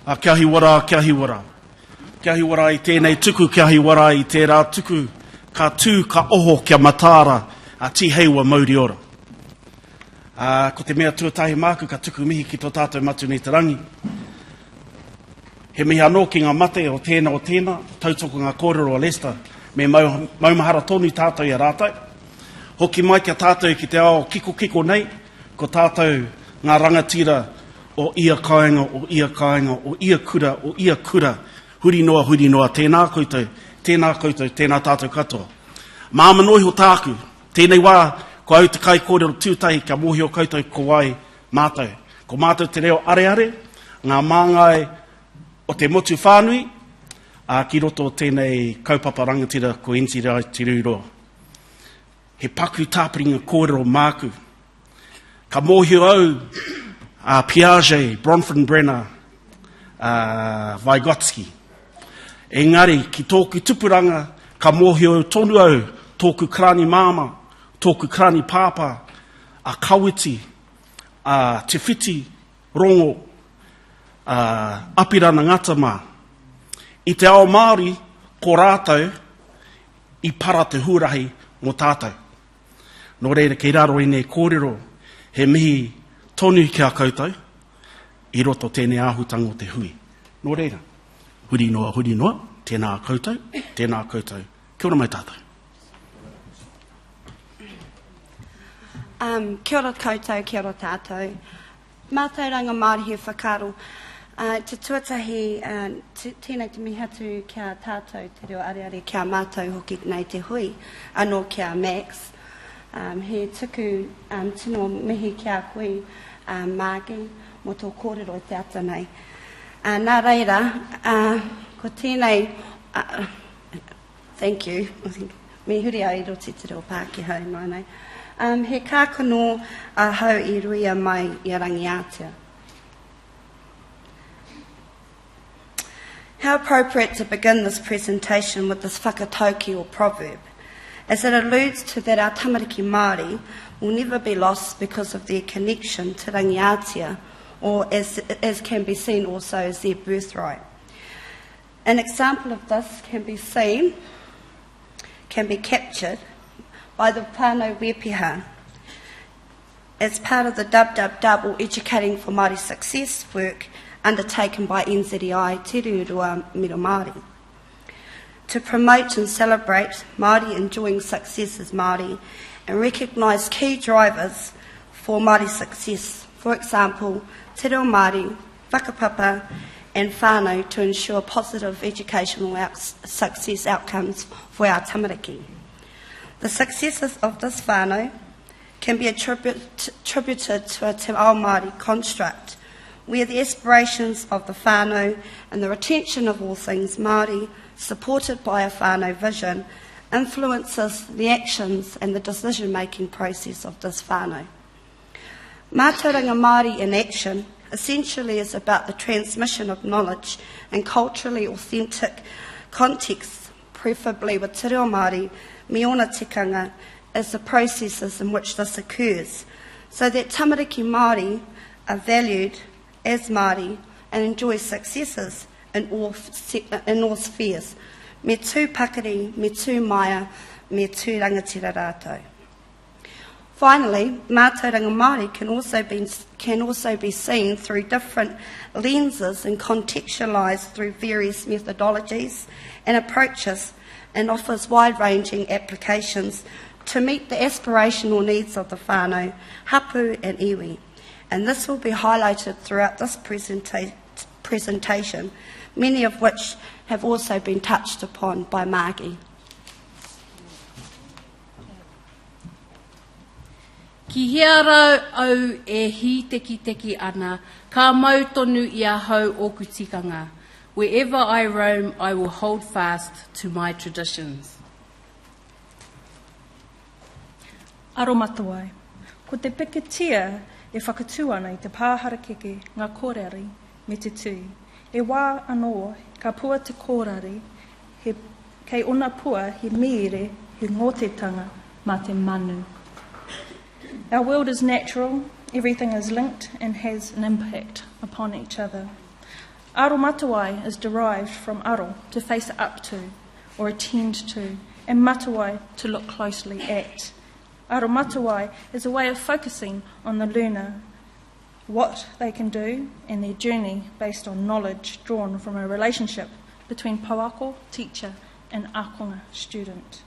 Kia hi wara, kia hi wara. Kia hi wara I tēnei tuku, kia hi wara I tērā tuku. Ka tū, ka oho, kia matāra, a tiheiwa mauri ora. Ko te mea tuatahi māku, ka tuku mihi ki tō tātou matu nei te rangi. He mihi anō ki ngā mate o tēnā, tautoko ngā kōrero o Lester, me maumahara tonu tātou I a rātou. Hoki mai kia tātou ki te ao kiko nei, ko tātou ngā rangatira o ia kāinga, o ia kāinga, o ia kura, huri noa, tēnā koutou, tēnā tātou katoa. Māmanohi o tāku, tēnei wā, ko au te kai kōrero tūtahi, kia mohi o koutou ko wai mātou. Ko mātou te reo areare, ngā māngai o te motu whānui, ki roto tēnei kaupapa rangatira ko Enzi Rai te rūroa. He paku tāpiringa kōrero māku. Ka mōhio au Piaget, Bronfenbrenner, Vygotsky. Engari, ki tōku tupuranga, ka mōhio tonu au tōku krani māma, tōku krani pāpā, a kawiti, te whiti, rongo, apirana ngatama. I te ao Māori, ko rātou, I para te hurahi mō tātou. Nō reira, kei raro I nei kōrero, he mihi tonu kia koutou, I roto tēnei āhutanga o te hui. Nō reira, huri noa, tēnā koutou, kia ora mai tātou. Kia ora koutou, kia ora tātou. Mātauranga Māori he whakaro. Te tuatahi, tēnei te mihatu kia tātou, te reo areare kia mātou hoki nei te hui, anō kia Max. He tuku tino mihi kia koe māki, mo tō kōrero te ata nei. Nā reira, ko tēnei, thank you, me huri ai roti te reo Pākehau mai nei. He kākano hau I ruia mai I Rangi Atia. How appropriate to begin this presentation with this whakatauki or proverb, as it alludes to that our tamariki Māori will never be lost because of their connection to Rangi Atia, or as can be seen also as their birthright. An example of this can be captured by the whānau Wepiha as part of the Dub or Educating for Māori Success work undertaken by NZEI Te Rūroa Miro Māori. To promote and celebrate Māori enjoying success as Māori and recognise key drivers for Māori success, for example, te reo Māori, whakapapa and whānau to ensure positive educational success outcomes for our tamariki. The successes of this whānau can be attributed to a te ao Māori construct, where the aspirations of the whānau and the retention of all things Māori, supported by a whānau vision, influences the actions and the decision-making process of this whānau. Mātauranga Māori in action essentially is about the transmission of knowledge and culturally authentic contexts, preferably with te reo Māori, me ona tikanga, as the processes in which this occurs, so that tamariki Māori are valued as Māori and enjoy successes in all spheres. Me tū pakari, me tū maia, me tū rangatira rātou. Finally, mātauranga Māori can also be seen through different lenses and contextualised through various methodologies and approaches, and offers wide-ranging applications to meet the aspirational needs of the whānau, hapu and iwi. And this will be highlighted throughout this presentation, many of which have also been touched upon by Māgi. Ki hea rau au e hi teki ana, ka mau tonu ia hau oku tikanga. Wherever I roam, I will hold fast to my traditions. Aro matawai, ko te peketia e whakatū ana I te pāhara keke ngā kōreri me te tui. E wā anō ka pua te kōrari, kei ona pua he mire he ngōtetanga mā te manu. Our world is natural, everything is linked and has an impact upon each other. Aro matawai is derived from aro, to face up to, or attend to, and matawai, to look closely at. Aro matawai is a way of focusing on the learner, what they can do, and their journey based on knowledge drawn from a relationship between pauako, teacher, and akonga, student.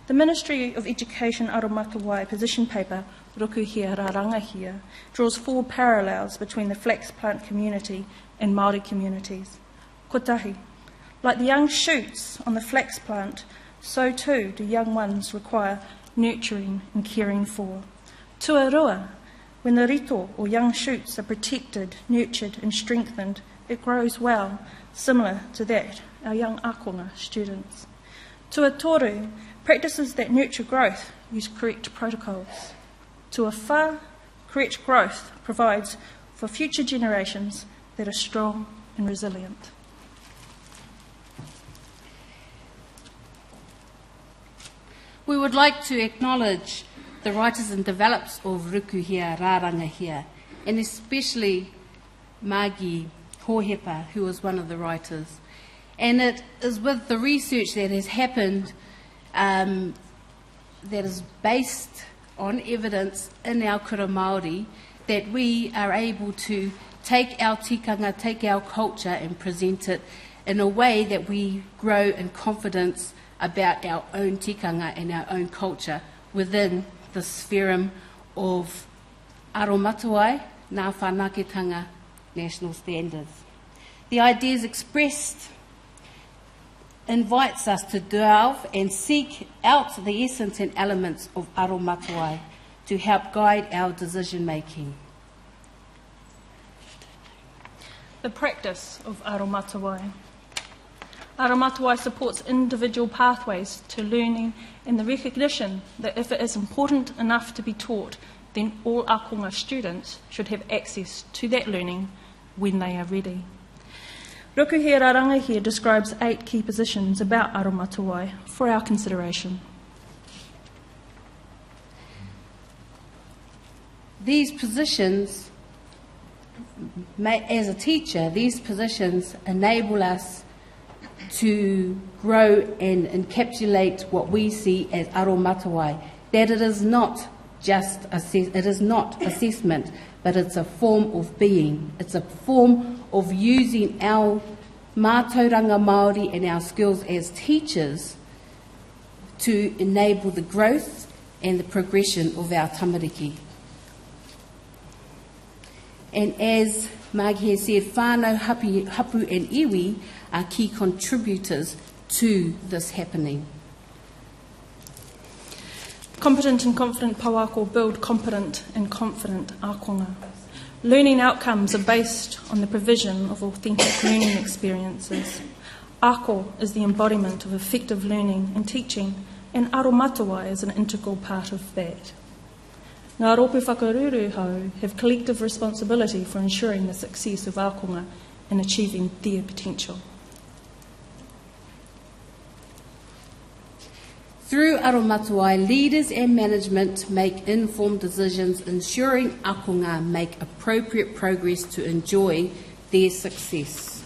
The Ministry of Education Aro matawai position paper, Reo Areare, draws 4 parallels between the flax plant community and Māori communities. Kotahi, like the young shoots on the flax plant, so too do young ones require nurturing and caring for. Tuarua, when the rito or young shoots are protected, nurtured and strengthened, it grows well, similar to that our young akonga students. Tuatoru, practices that nurture growth use correct protocols. Tuawha, correct growth provides for future generations that are strong and resilient. We would like to acknowledge the writers and developers of Reo Areare, and especially Magi Hohepa, who was one of the writers. And it is with the research that has happened that is based on evidence in our kura Māori that we are able to take our tikanga, take our culture and present it in a way that we grow in confidence about our own tikanga and our own culture within the sphere of aro matawai, ngā whanaketanga national standards. The ideas expressed invites us to delve and seek out the essence and elements of aro matawai to help guide our decision making. The practice of aro matawai. Aro matawai supports individual pathways to learning and the recognition that if it is important enough to be taught, then all akonga students should have access to that learning when they are ready. Reo Areare describes 8 key positions about aro matawai for our consideration. These positions, as a teacher, these positions enable us to grow and encapsulate what we see as aro matawai, that it is not just assessment, but it's a form of being. It's a form of using our mātauranga Māori and our skills as teachers to enable the growth and the progression of our tamariki. And as Magi has said, whānau, hapu and iwi are key contributors to this happening. Competent and confident pauako build competent and confident akonga. Learning outcomes are based on the provision of authentic learning experiences. Ako is the embodiment of effective learning and teaching, and aro matawai is an integral part of that. Ngā rōpū whakaruru hau have collective responsibility for ensuring the success of akonga in achieving their potential. Through aro matawai, leaders and management make informed decisions, ensuring akonga make appropriate progress to enjoy their success.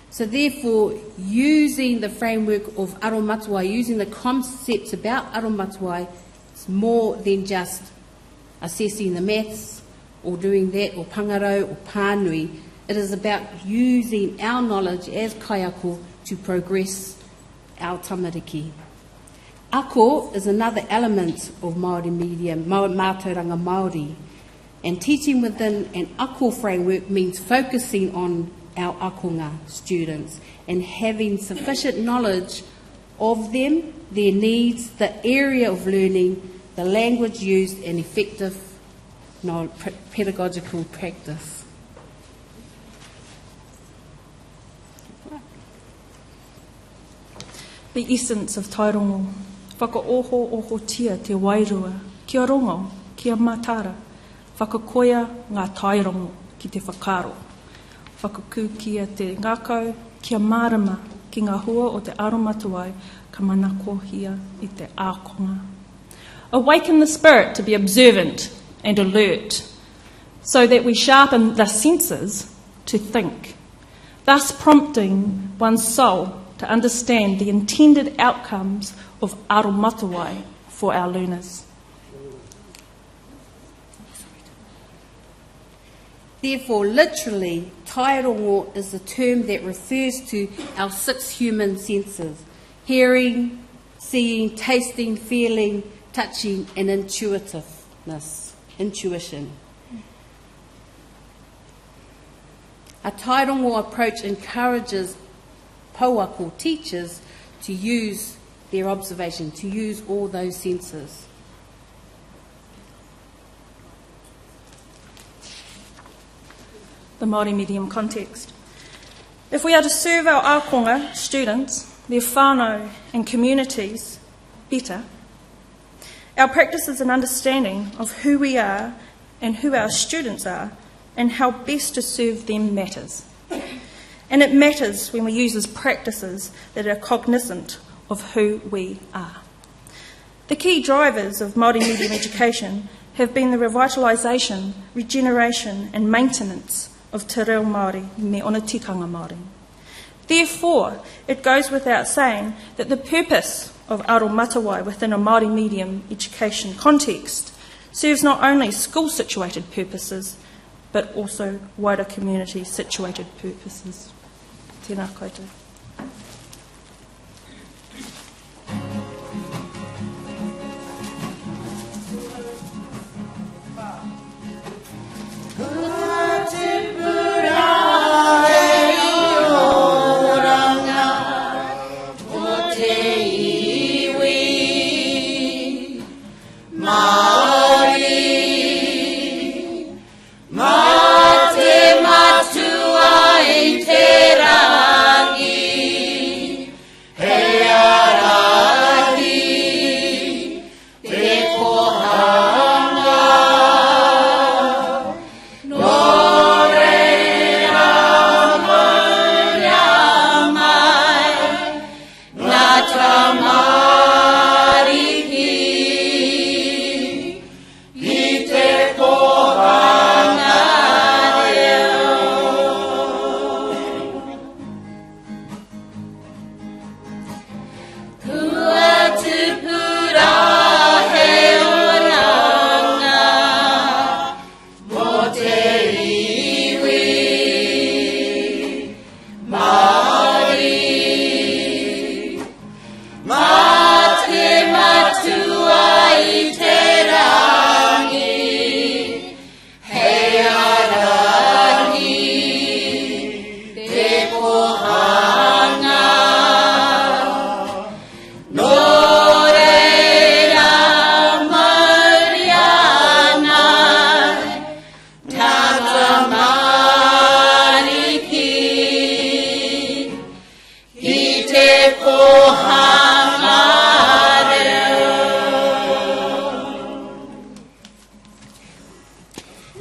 So therefore, using the framework of aro matawai, using the concepts about aro matawai, it's more than just assessing the maths or doing that, or pangarau or pānui. It is about using our knowledge as kaiako to progress our tamariki. Ako is another element of Māori media, mātauranga Māori, and teaching within an ako framework means focusing on our akonga students and having sufficient knowledge of them, their needs, the area of learning, the language used, and effective pedagogical practice. The essence of tairongo. Whakaoho tia te wairua, kia rongo, kia matara. Whakakoia ngā tairongo ki te whakaro. Whakakukia te ngākau, kia marama ki ngā hua o te aro matawai, ka manakohia i te ākonga. Awaken the spirit to be observant and alert. so that we sharpen the senses to think, thus prompting one's soul to understand the intended outcomes of aromatawai for our learners. Therefore, literally, tairongo is the term that refers to our 6 human senses: hearing, seeing, tasting, feeling, touching, and intuition. A tairongo approach encourages pauako teachers to use their observation, to use all those senses. The Māori medium context. If we are to serve our ākonga students, their whānau and communities better, our practices and understanding of who we are and who our students are and how best to serve them matters. And it matters when we use practices that are cognizant of who we are. The key drivers of Māori medium education have been the revitalisation, regeneration and maintenance of te reo Māori me ona tikanga Māori. Therefore, it goes without saying that the purpose of aromatawai within a Māori medium education context serves not only school-situated purposes, but also wider community-situated purposes. Tēnā koutou.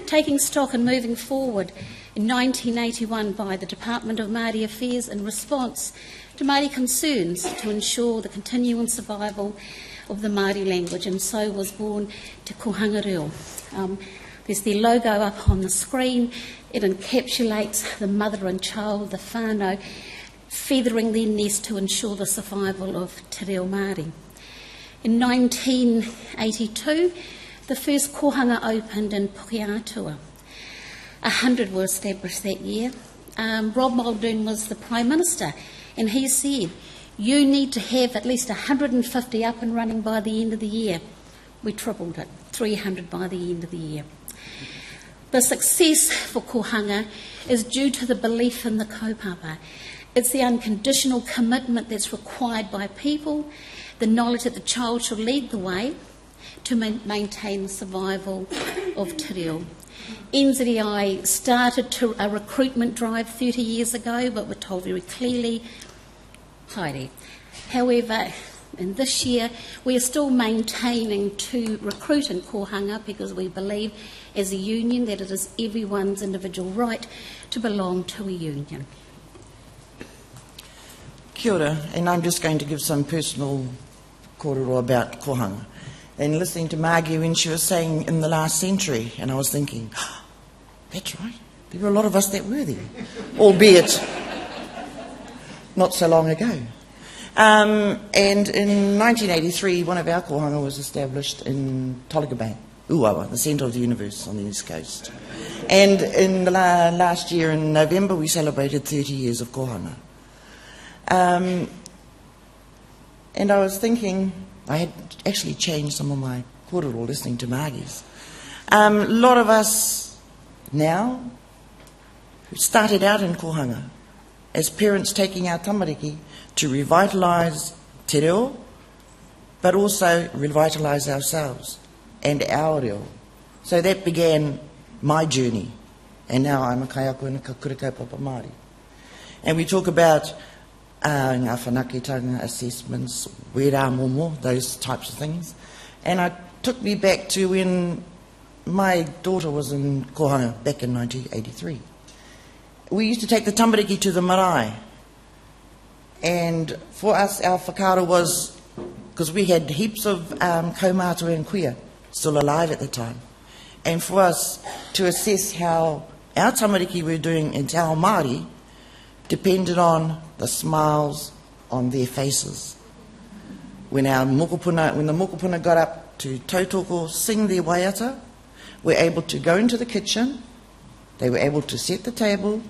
Taking stock and moving forward in 1981 by the Department of Māori Affairs in response to Māori concerns to ensure the continuing survival of the Māori language, and so was born Te Kohanga Reo. There's the logo up on the screen. It encapsulates the mother and child, the whānau, feathering their nest to ensure the survival of Te Reo Māori. In 1982, the first kohanga opened in Pukeatua. 100 were established that year. Rob Muldoon was the Prime Minister, and he said, you need to have at least 150 up and running by the end of the year. We tripled it, 300 by the end of the year. The success for kohanga is due to the belief in the kaupapa. It's the unconditional commitment that's required by people, the knowledge that the child should lead the way to maintain the survival of te reo. NZEI started a recruitment drive 30 years ago, but were told very clearly, haere. However, in this year, we are still maintaining to recruit in kohanga because we believe as a union that it is everyone's individual right to belong to a union. Kia ora, and I'm just going to give some personal kōrero about kohanga. And listening to Margie when she was saying in the last century, and I was thinking, That's right. There were a lot of us that were there, albeit not so long ago. And in 1983, one of our kohanga was established in Tolaga Bay, Uawa, the centre of the universe on the east coast. And in the last year, in November, we celebrated 30 years of kohanga. And I was thinking, I had actually changed some of my kōrero listening to Māoris. A lot of us now who started out in kohanga as parents taking our tamariki to revitalise te reo, but also revitalise ourselves and our reo. So that began my journey, and now I'm a kaiako and a kura kaupapa Māori. And we talk about ngā whanaketanga assessments, wera momo, those types of things. And it took me back to when my daughter was in kohanga back in 1983. We used to take the tamariki to the marae. And for us, our whakaaro was, because we had heaps of kaumātua and kuia still alive at the time. And for us to assess how our tamariki were doing in Te Ao Māori depended on the smiles on their faces. When the mokopuna got up to tautoko, sing their waiata, were able to go into the kitchen, they were able to set the table,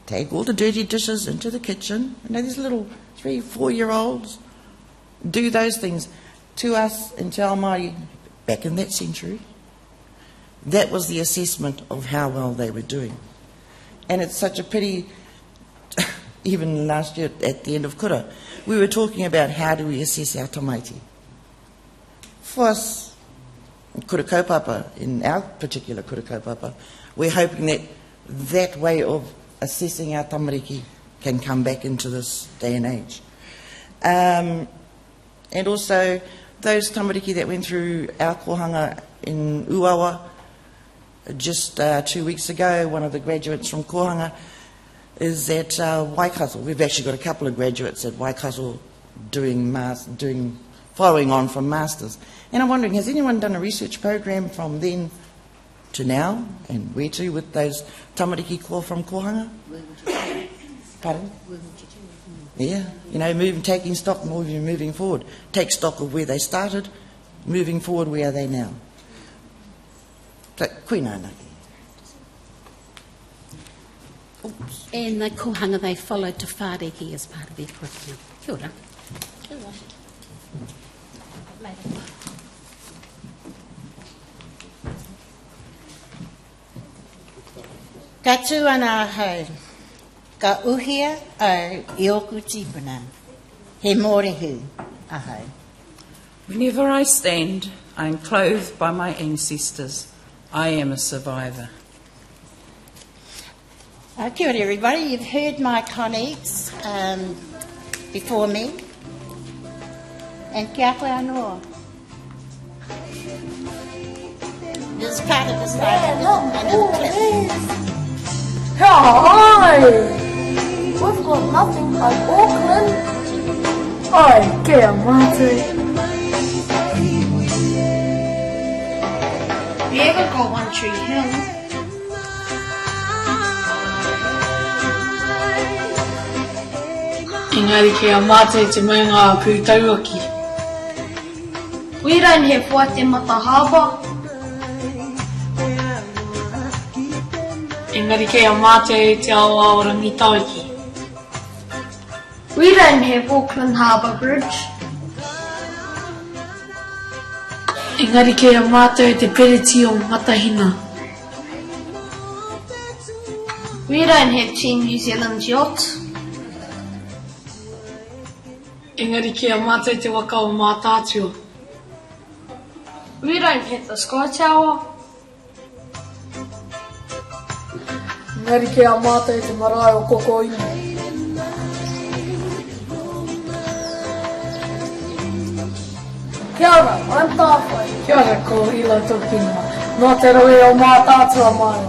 take all the dirty dishes into the kitchen. You know, these little 3-4-year-olds do those things. To us in Te Ao Māori, back in that century, that was the assessment of how well they were doing. And it's such a pity, even last year at the end of kura, we were talking about how do we assess our tamaiti. For us, kura kaupapa, in our particular kura kaupapa, we're hoping that that way of assessing our tamariki can come back into this day and age. And also, those tamariki that went through our kohanga in Uawa, just 2 weeks ago, one of the graduates from kohanga is at Waikato. We've actually got a couple of graduates at Waikato following on from masters. And I'm wondering, has anyone done a research program from then to now, and where to with those tamariki ko from kohanga? Pardon? Yeah, you know, taking stock, moving forward. Take stock of where they started, moving forward, where are they now? So, koina naki. And the kohanga they followed to whāreki as part of their curriculum. Kia ora. Kia ora. Ka tū ana hau, ka uhia au I oku tipuna, he mōrehu ahau. Whenever I stand, I am clothed by my ancestors. I am a survivor. Kia ora everybody, you've heard my colleagues before me, and kia koe anō. This is part of the slide and a clip. Hi! We've got nothing like Auckland. Oi, kia mate. We ever got One Tree Hill. Engari kia mate te maunga pūtauaki. We don't have Waitemata Harbour. Engari kia mate te awa o Rangitaiki. We don't have Auckland Harbour Bridge. Engari kia mate te pereti o Matahina. We don't have Team New Zealand yacht. Engari kia mate te waka o Mātātua. We don't have the Sky Tower. Engari kia mate te marae o Kokoini. Kia ora, I'm Tāwhai. Kia ora ko Hila Tokina. Nō te roe o Mātātua mai.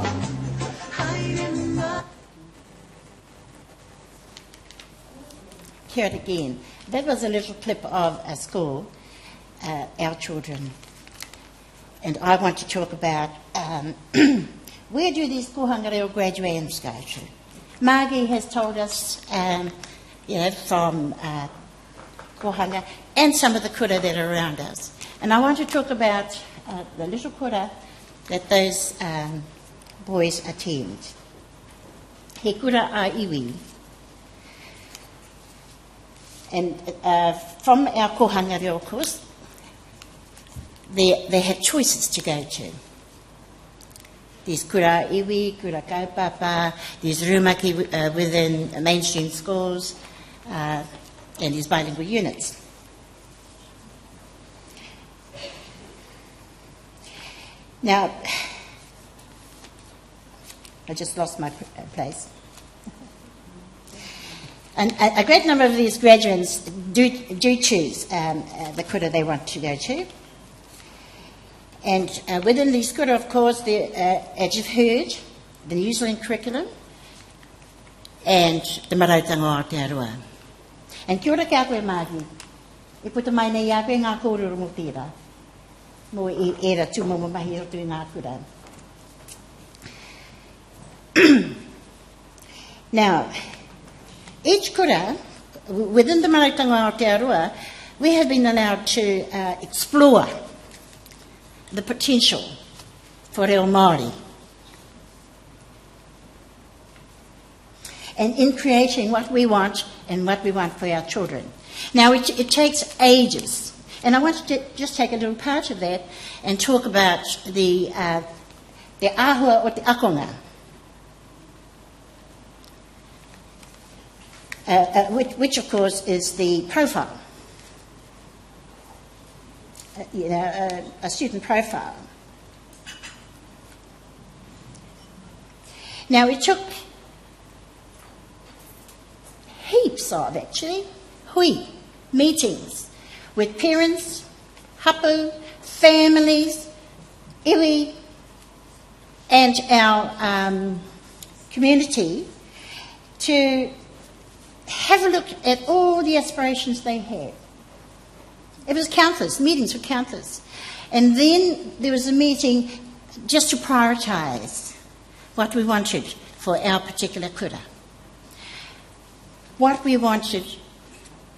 Kia ora again. That was a little clip of a school, our children. And I want to talk about where do these kohanga reo graduates go to? Margie has told us, from kohanga and some of the kura that are around us. And I want to talk about the little kura that those boys attend. He kura a iwi. And from our kohanga reo course, they have choices to go to. There's kura iwi, kura kaupapa, there's rumaki within mainstream schools, and there's bilingual units. Now, I just lost my place. And a great number of these graduates do choose the kura they want to go to. And within these kura, of course, as you've heard, the New Zealand curriculum and the marautanga o Aotearoa. And kia ora kia koe Māori, e puta mai nei a koe ngā kōrero mo tērā, mo era tūmomo mahi roto i ngā kura. Now, each kura, within the marautanga o Aotearoa, we have been allowed to explore the potential for reo Māori. And in creating what we want and what we want for our children. Now, it takes ages. And I want to just take a little part of that and talk about the ahua o te akonga. Which of course is the profile. A student profile. Now, it took heaps of, actually, meetings with parents, hapu, families, iwi, and our community to have a look at all the aspirations they had. It was countless, meetings were countless. And then there was a meeting just to prioritise what we wanted for our particular kura. What we wanted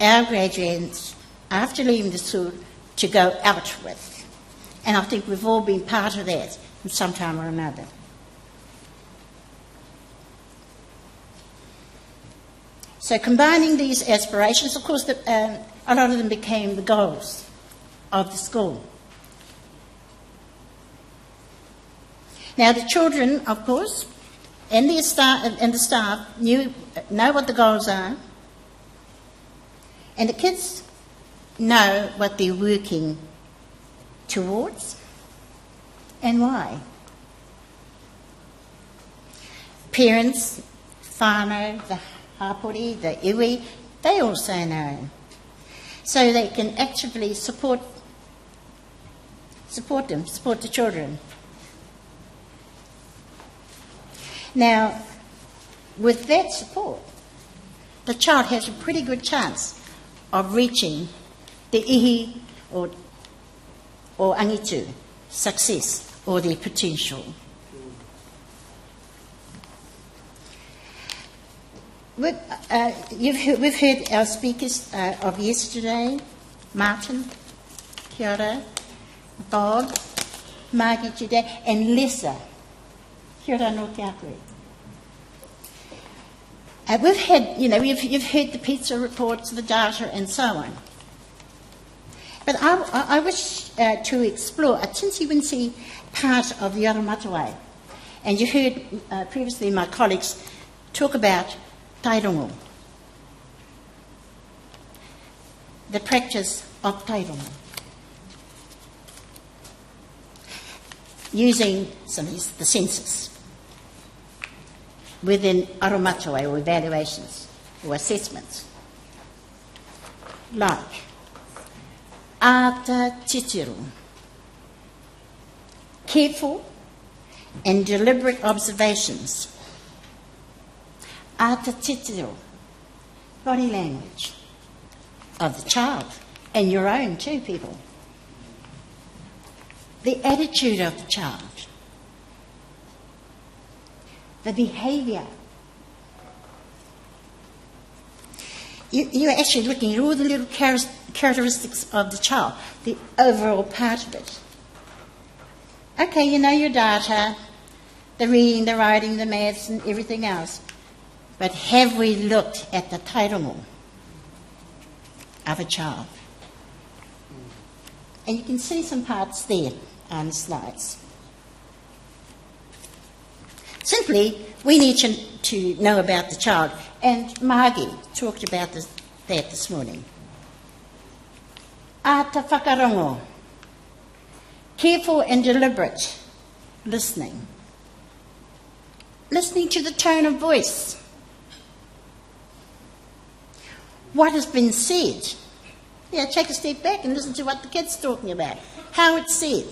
our graduates, after leaving the school, to go out with. And I think we've all been part of that in some time or another. So combining these aspirations, of course, a lot of them became the goals of the school. Now, the children, of course, and the staff know what the goals are, and the kids know what they're working towards and why. Parents, whānau, the hapori, the iwi, they also know. So they can actively support the children. Now, with that support, the child has a pretty good chance of reaching the ihi or angitu, success, or their potential. We've heard our speakers of yesterday, Martin, kia ora, Bob, Margie today, and Lisa. Kia ora no te akui. We've had, you've heard the pizza reports, the data, and so on. But I wish to explore a tinsy-wincy part of the Aramatawai. And you heard previously my colleagues talk about tairongo, the practice of tairongo, using the senses within Aramatawai, or evaluations or assessments, like ata titiru, careful and deliberate observations. Ata titiru, body language of the child, and your own too, people. The attitude of the child. the behaviour. You're actually looking at all the little characteristics of the child, the overall part of it. Okay, you know your data, the reading, the writing, the maths and everything else. But have we looked at the tauranga of a child? And you can see some parts there on the slides. Simply, we need to know about the child. And Margie talked about that this morning. Ata whakarongo. Careful and deliberate listening. Listening to the tone of voice. What has been said. Yeah, take a step back and listen to what the kid's talking about. How it's said.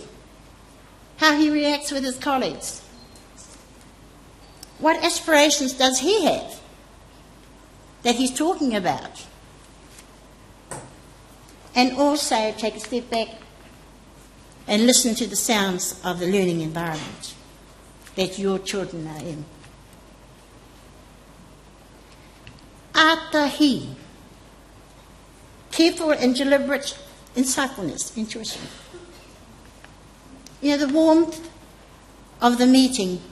How he reacts with his colleagues. What aspirations does he have that he's talking about? And also take a step back and listen to the sounds of the learning environment that your children are in. Atahi. Careful and deliberate insightfulness, intuition. You know, the warmth of the meeting.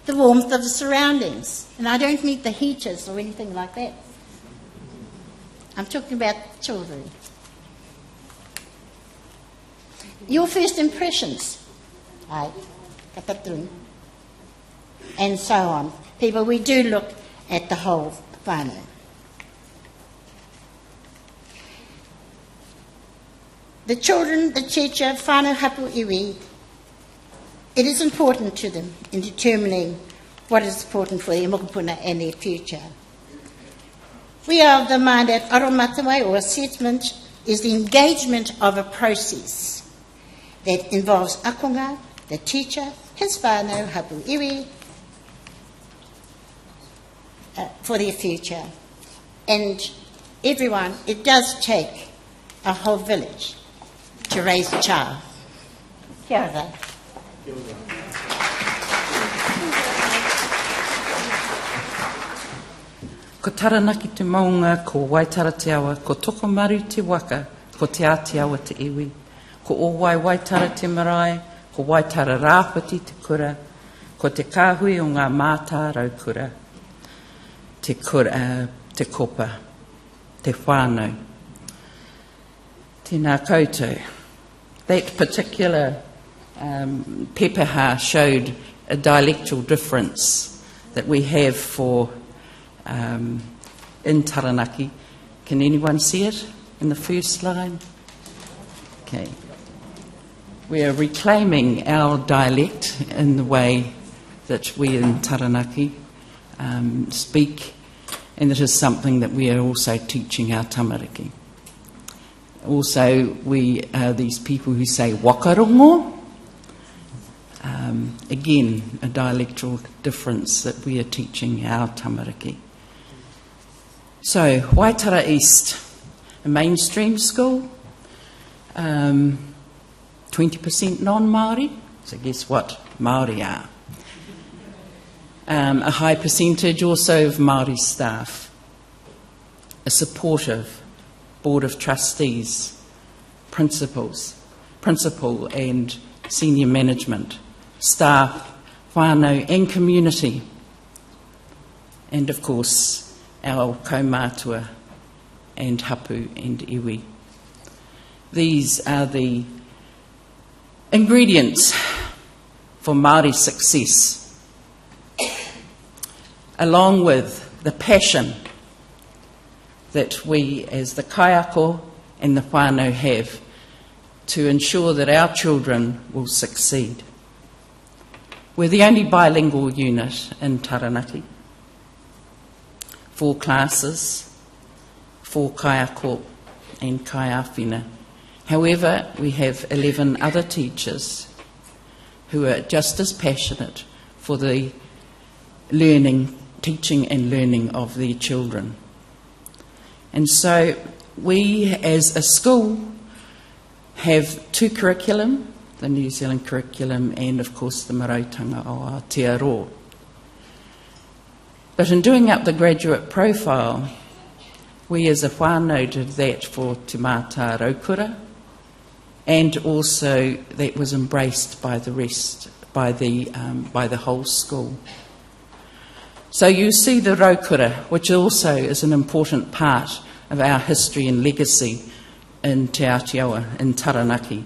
The warmth of the surroundings. And I don't mean the heaters or anything like that. I'm talking about children. Your first impressions. And so on. People, we do look at the whole whānau. The children, the teacher, whānau hapu iwi, it is important to them in determining what is important for their mokopuna and their future. We are of the mind that aromatawai, or assessment, is the engagement of a process that involves akonga, the teacher, his whānau hapu iwi, for their future. And everyone, it does take a whole village to raise a child. Kia ora. Ko taranaki te maunga, ko waitara te awa, ko toko maru te waka, ko te āti awa te iwi. Ko o waitara te marae, ko waitara rāpati te kura, ko te kāhui o ngā mātā raukura, te kopa, te whānau. Tēnā koutou. That particular pepeha showed a dialectal difference that we have for in Taranaki. Can anyone see it in the first line? Okay. We are reclaiming our dialect in the way that we in Taranaki speak, and it is something that we are also teaching our tamariki. Also, we are these people who say wakarongo. Again, a dialectal difference that we are teaching our tamariki. So, Waitara East, a mainstream school, 20% non-Māori, so guess what Māori are. A high percentage also of Māori staff, a supportive board of trustees, principal and senior management, staff, whānau and community, and of course our kaumātua and hapu and iwi. These are the ingredients for Māori success, along with the passion that we as the kaiako and the whānau have to ensure that our children will succeed. We're the only bilingual unit in Taranaki. 4 classes, 4 kaiako and kaiawhina. However, we have 11 other teachers who are just as passionate for the teaching and learning of their children. And so we as a school have 2 curriculum, the New Zealand curriculum, and of course the marautanga o Aotearoa. But in doing up the graduate profile, we as a whānau did that for Te Mātā Raukura, and also that was embraced by the rest, by the whole school. So you see the Raukura, which also is an important part of our history and legacy in Te Aotearoa, in Taranaki.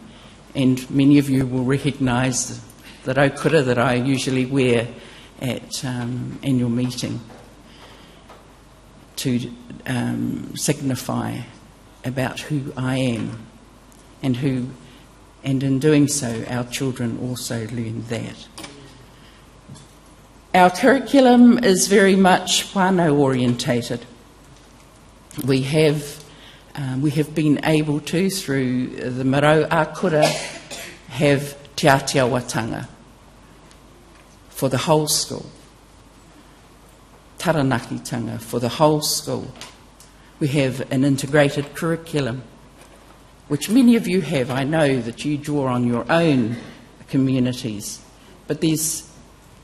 And many of you will recognise the Raukura that I usually wear at annual meeting to signify about who I am, and in doing so our children also learn that. Our curriculum is very much whānau orientated. We have been able to, through the Reo Areare, have te atiawatanga for the whole school, taranaki-tanga for the whole school. We have an integrated curriculum, which many of you have. I know that you draw on your own communities, but there's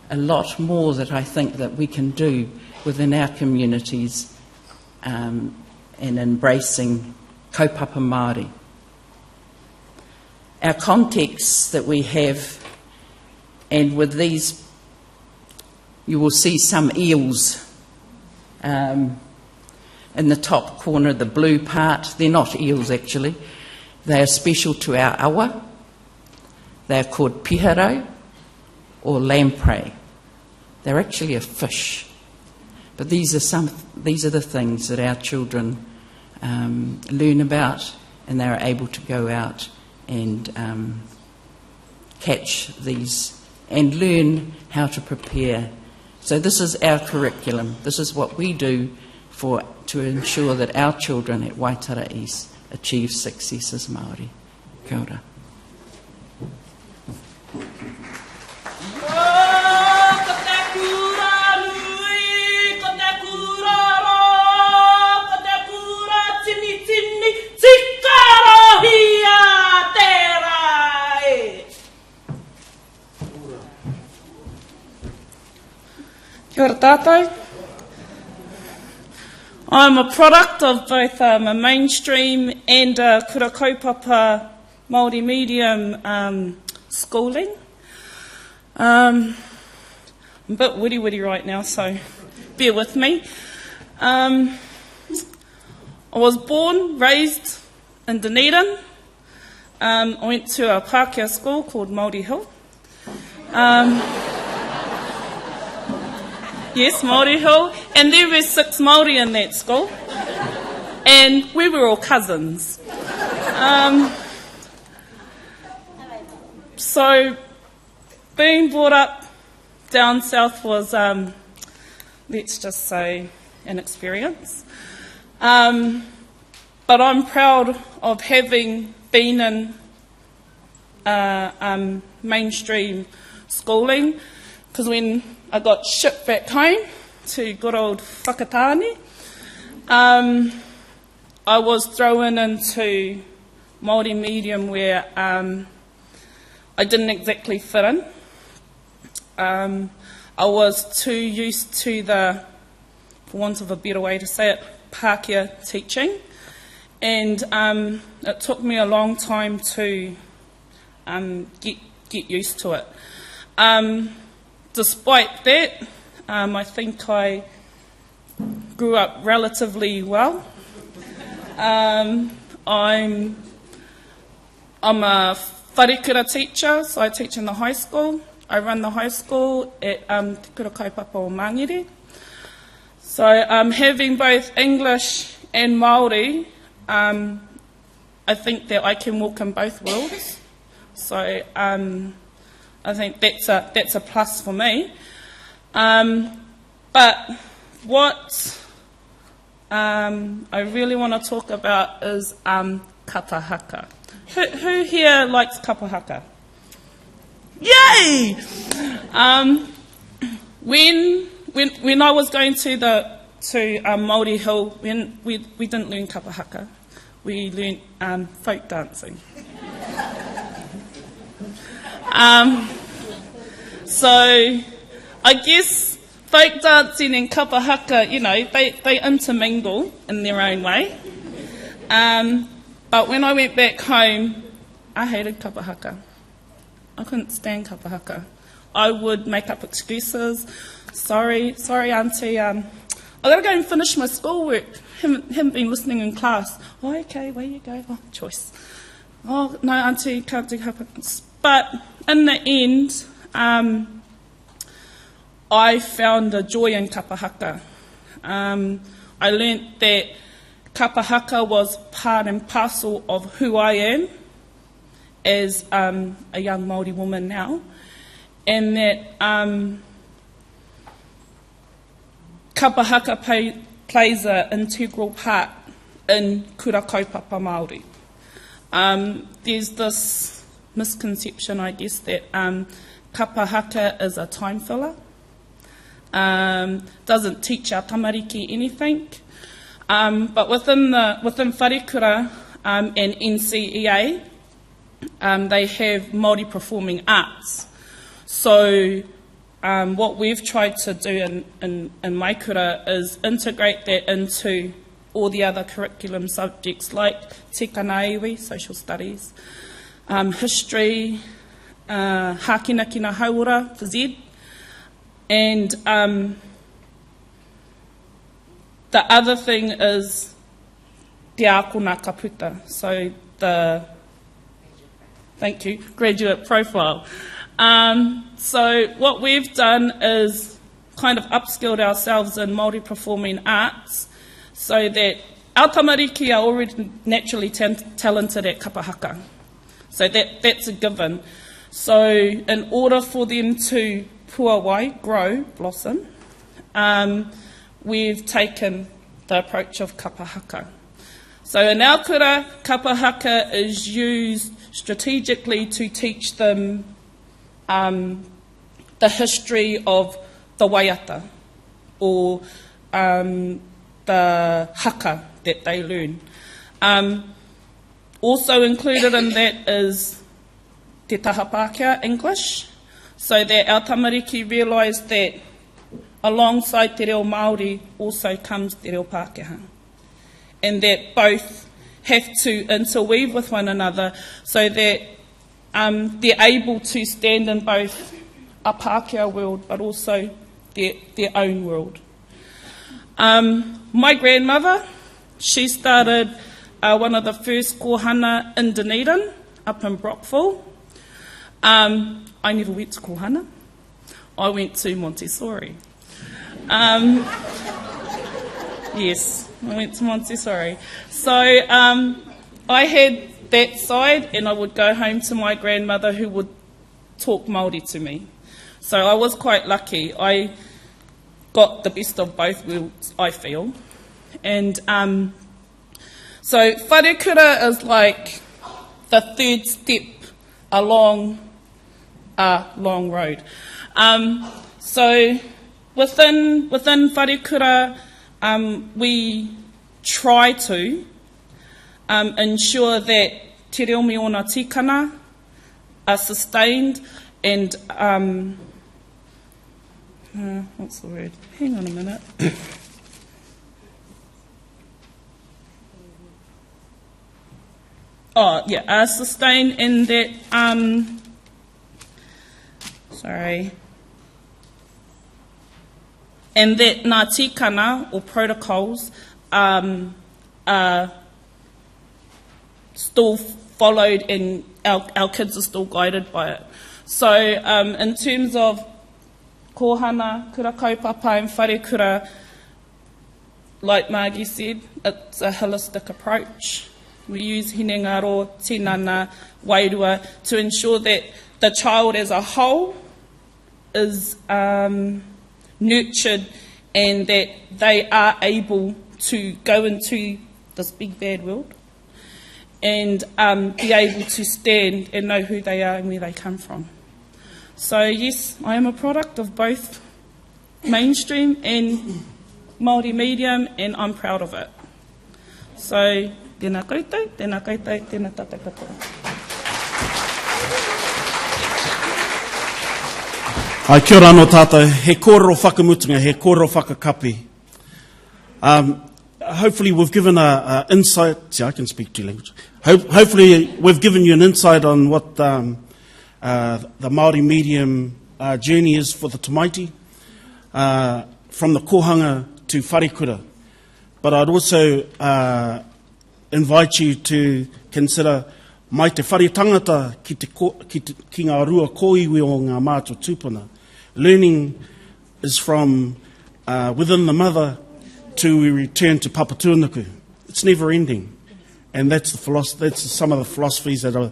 a lot more that I think that we can do within our communities in embracing kaupapa Māori. Our contexts that we have, and with these you will see some eels in the top corner, the blue part. They're not eels actually. They are special to our awa. They are called piharo or lamprey. They're actually a fish. But these are the things that our children learn about, and they are able to go out and catch these and learn how to prepare. So this is our curriculum. This is what we do to ensure that our children at Waitara East achieve success as Māori. Kia ora. Kia ora tātou. I'm a product of both a mainstream and a kura kaupapa Māori medium schooling. I'm a bit witty right now, so bear with me. I was born, raised in Dunedin. I went to a Pākehā school called Māori Hill. Yes, Māori Hill, and there were 6 Māori in that school, and we were all cousins. So being brought up down south was, let's just say, an experience. But I'm proud of having been in mainstream schooling, because when I got shipped back home to good old Whakatane, I was thrown into Māori medium where I didn't exactly fit in. I was too used to the, for want of a better way to say it, Pākehā teaching, and it took me a long time to get used to it. Despite that, I think I grew up relatively well. I'm a wharekura teacher, so I teach in the high school. I run the high school at Te Kura Kaupapa o Mangere. So having both English and Māori, I think that I can walk in both worlds. So I think that's a plus for me. But what I really want to talk about is kapa haka. Who here likes kapa haka? Yay! When I was going to Māori Hill, we didn't learn kapa haka. We learned folk dancing. So I guess folk dancing and kapa haka, you know, they intermingle in their own way. But when I went back home, I hated kapa haka. I couldn't stand kapa haka. I would make up excuses. Sorry, auntie, I got to go and finish my schoolwork. Haven't been listening in class. Oh, okay, where you go? Oh, choice. Oh, no, auntie, can't do kapa. But in the end, I found a joy in kapa haka. I learnt that kapa haka was part and parcel of who I am as a young Māori woman now, and that kapa haka plays an integral part in kura kaupapa Māori. There's this misconception, I guess, that kapa haka is a time filler, doesn't teach our tamariki anything, but within wharekura and NCEA, they have Māori performing arts. So what we've tried to do in my kura is integrate that into all the other curriculum subjects like te kanaiwi, social studies, history, hākina ki ngā hauora, for Z, and the other thing is te ākona ka puta, so the, thank you, graduate profile. So what we've done is kind of upskilled ourselves in Māori performing arts so that our tamariki are already naturally talented at kapa haka. So that's a given. So in order for them to puawai, grow, blossom, we've taken the approach of kapa haka. So in our kura, kapa haka is used strategically to teach them the history of the waiata, or the haka that they learn. Also included in that is te taha Pākehā English, so that our tamariki realise that alongside te reo Māori also comes te reo Pākehā, and that both have to interweave with one another so that they're able to stand in both a Pākehā world but also their own world. My grandmother, she started one of the first kohana in Dunedin, up in Brockville. I never went to kohana. I went to Montessori. Yes, I went to Montessori. So I had that side, and I would go home to my grandmother who would talk Māori to me. So I was quite lucky. I got the best of both worlds, I feel. And so wharekura is like the third step along a long road. So within wharekura, we try to ensure that te reo me ona tikana are sustained and what's the word? Hang on a minute. Are sustained in that and that ngā tikana or protocols are still followed and our kids are still guided by it. So in terms of kohana, kura kaupapa and wharekura, like Margie said, it's a holistic approach. We use hinengaro, tinana, wairua to ensure that the child as a whole is nurtured and that they are able to go into this big bad world and be able to stand and know who they are and where they come from. So yes, I am a product of both mainstream and Māori medium, and I'm proud of it. So, tēnā koutou, tēnā koutou, tēnā tātou katoa. Ai, kia ora anō tātou, he kōrero whakamutunga, he kōrero whakakapi. Hopefully we've given a insight, see I can speak two languages, hopefully we've given you an insight on what the Māori medium journey is for the Tamaiti, from the kohanga to wharekura. But I'd also invite you to consider mai te whare tangata ki ngā rua kōiwi o ngā mātua tūpuna. Learning is from within the mother to we return to Papatūānuku. It's never ending. And that's some of the philosophies that are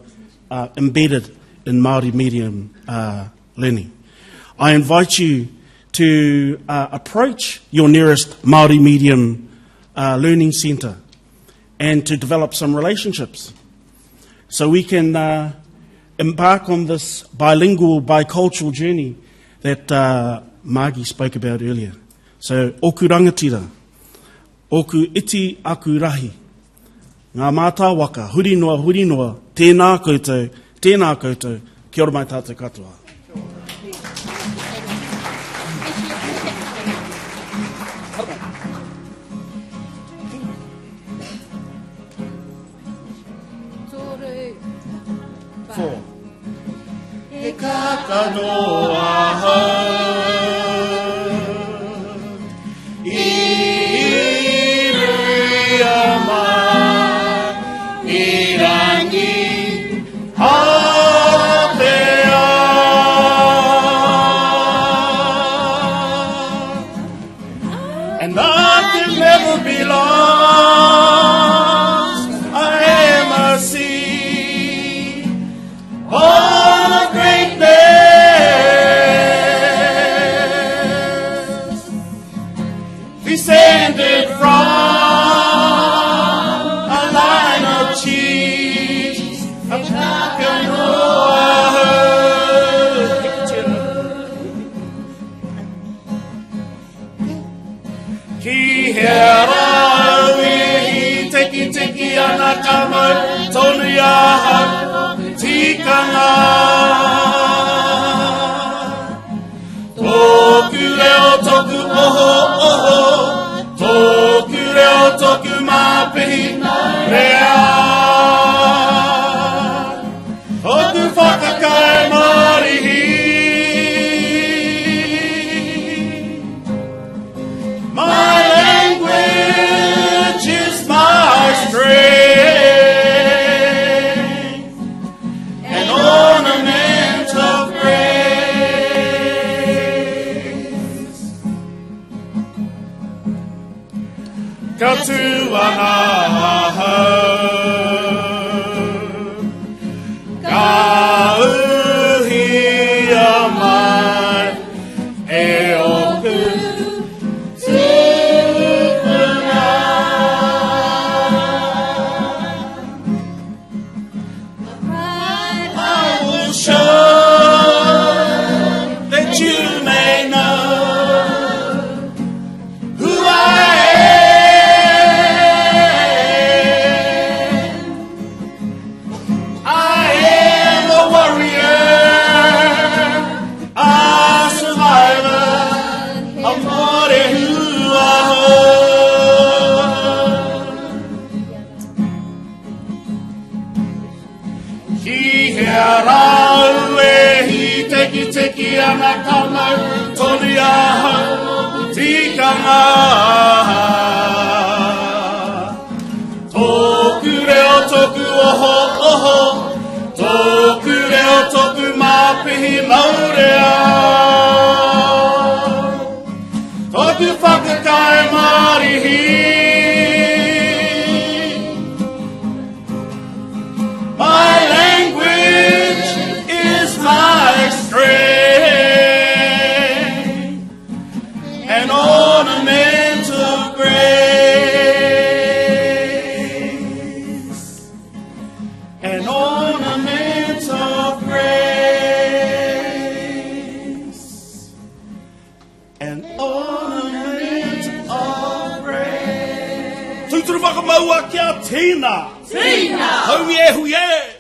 embedded in Māori medium learning. I invite you to approach your nearest Māori medium learning centre and to develop some relationships so we can embark on this bilingual, bicultural journey that Māgi spoke about earlier. So, oku rangatira, oku iti aku rahi, ngā mātā waka, huri noa, tēnā koutou, kia ora mai tātou katoa. Four. E kakanoa hau, I rea mai, I rangi hapea. And I can never be lost, I am a sea of greatness, descended from a line of chiefs of Kakanoa. Ki hera uihi teki ana kamau tonu iaha tikanga. Tōku reo toku oho, tōku reo toku māpihi rea. Tōku whakakai marihi. My language is my strength, an ornament of grace. Ka tūana hau, ka uhia mai, e oku tūpuna. I will show that you may know who I am. I am a warrior, a survivor of Māori Huaho. Ki hera ue hi teki ana kamau tonu iaha tikanga. Tōku reo toku oho, tōku reo toku māpihi maurea. Tōku whakakai marihi. My language is my strength, an ornament of grace, an ornament of grace, an ornament of grace. Tūturu whakamaua kia tīna. Tīna. Huie.